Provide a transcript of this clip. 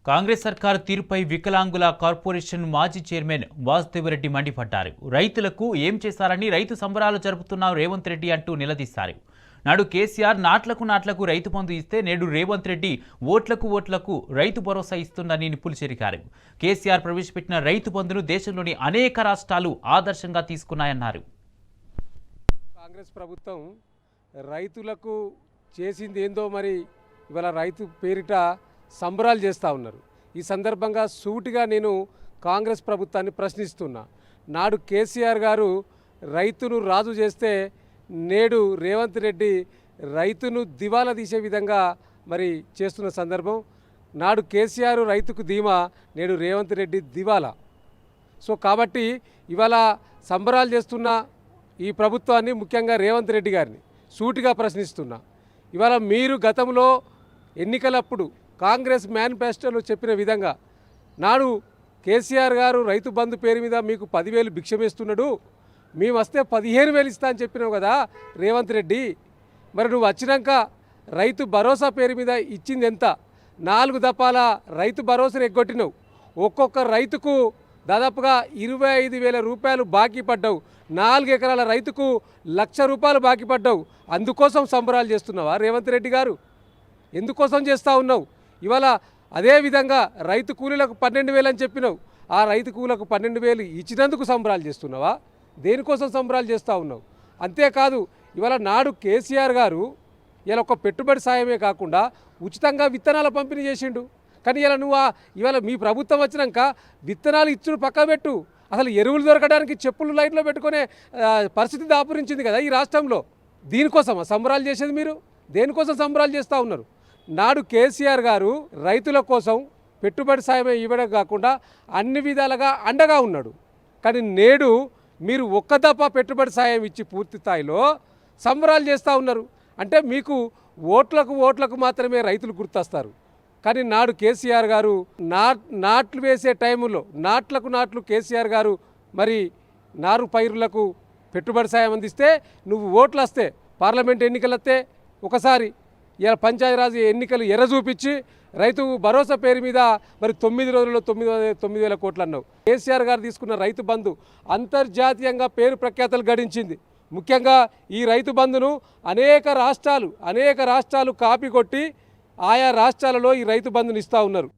కాంగ్రెస్ సర్కార్ తీరుపై వికలాంగుల కార్పొరేషన్ మాజీ చైర్మన్ వాసుదేవరెడ్డి మండిపడ్డారు. రైతులకు ఏం చేశారని రైతు సంబరాలు జరుపుతున్న రేవంత్ రెడ్డి అంటూ నిలదీశారు. నాడు కేసీఆర్ నాట్లకు రైతు బంధు ఇస్తే నేడు రేవంత్ రెడ్డి ఓట్లకు రైతు భరోసా ఇస్తుందని నిప్పులు చెరికారు. కేసీఆర్ ప్రవేశపెట్టిన రైతు బంధును దేశంలోని అనేక రాష్ట్రాలు ఆదర్శంగా తీసుకున్నాయన్నారు. కాంగ్రెస్ ప్రభుత్వం రైతులకు చేసింది ఏందో మరి ఇవాళ రైతు పేరిట సంబరాలు చేస్తూ ఉన్నారు. ఈ సందర్భంగా సూటిగా నేను కాంగ్రెస్ ప్రభుత్వాన్ని ప్రశ్నిస్తున్నా. నాడు కేసీఆర్ గారు రైతును రాజు చేస్తే నేడు రేవంత్ రెడ్డి రైతును దివాలా తీసే విధంగా మరి చేస్తున్న సందర్భం. నాడు కేసీఆర్ రైతుకు ధీమా, నేడు రేవంత్ రెడ్డి దివాలా. సో కాబట్టి ఇవాళ సంబరాలు చేస్తున్న ఈ ప్రభుత్వాన్ని, ముఖ్యంగా రేవంత్ రెడ్డి గారిని సూటిగా ప్రశ్నిస్తున్నా. ఇవాళ మీరు గతంలో ఎన్నికలప్పుడు కాంగ్రెస్ మేనిఫెస్టోలో చెప్పిన విధంగా నాడు కేసీఆర్ గారు రైతు బంధు పేరు మీద మీకు 10,000 భిక్షమిస్తున్నాడు, మేము వస్తే 15,000 ఇస్తా అని చెప్పినావు కదా రేవంత్ రెడ్డి. మరి నువ్వు వచ్చినాక రైతు భరోసా పేరు మీద ఇచ్చింది ఎంత? 4 దఫాల రైతు భరోసాను ఎగ్గొట్టినావు. ఒక్కొక్క రైతుకు దాదాపుగా 25,000 రూపాయలు బాకీ పడ్డావు. 4 ఎకరాల రైతుకు 1,00,000 రూపాయలు బాకీ పడ్డావు. అందుకోసం సంబరాలు చేస్తున్నావా రేవంత్ రెడ్డి గారు? ఎందుకోసం చేస్తూ ఉన్నావు? ఇవాళ అదేవిధంగా రైతు కూలీలకు 12,000 అని చెప్పినావు. ఆ రైతు కూలీలకు 12,000 ఇచ్చినందుకు సంబరాలు చేస్తున్నావా? దేనికోసం సంబరాలు చేస్తూ ఉన్నావు? అంతేకాదు, ఇవాళ నాడు కేసీఆర్ గారు ఇలా ఒక పెట్టుబడి సాయమే కాకుండా ఉచితంగా విత్తనాల పంపిణీ చేసిండు. కానీ ఇలా ఇవాళ మీ ప్రభుత్వం వచ్చినాక విత్తనాలు ఇచ్చుడు పక్క పెట్టు, అసలు ఎరువులు దొరకడానికి చెప్పులు లైట్లో పెట్టుకునే పరిస్థితి దాపురించింది కదా ఈ రాష్ట్రంలో. దీనికోసమా సంబరాలు చేసేది? మీరు దేనికోసం సంబరాలు చేస్తూ ఉన్నారు? నాడు కేసీఆర్ గారు రైతుల కోసం పెట్టుబడి సాయమే ఇవ్వడం కాకుండా అన్ని విధాలుగా అండగా ఉన్నాడు. కానీ నేడు మీరు ఒక్క దఫా పెట్టుబడి సాయం ఇచ్చి పూర్తి స్థాయిలో సంబరాలు చేస్తూ ఉన్నారు. అంటే మీకు ఓట్లకు మాత్రమే రైతులు గుర్తొస్తారు. కానీ నాడు కేసీఆర్ గారు నాట్లు వేసే టైంలో నాట్లు కేసీఆర్ గారు మరి నారు పైరులకు పెట్టుబడి సాయం అందిస్తే, నువ్వు ఓట్లు వస్తే పార్లమెంట్ ఎన్నికలు వస్తే ఒకసారి ఇలా పంచాయతీరాజ్ ఎన్నికలు ఎర్ర చూపించి రైతు భరోసా పేరు మీద మరి 9 రోజుల్లో 9,000 కోట్లు అన్నావు. కేసీఆర్ గారు తీసుకున్న రైతు బంధు అంతర్జాతీయంగా పేరు ప్రఖ్యాతలు గడించింది. ముఖ్యంగా ఈ రైతు బంధును అనేక రాష్ట్రాలు కాపీ కొట్టి ఆయా రాష్ట్రాలలో ఈ రైతు బంధుని ఇస్తూ ఉన్నారు.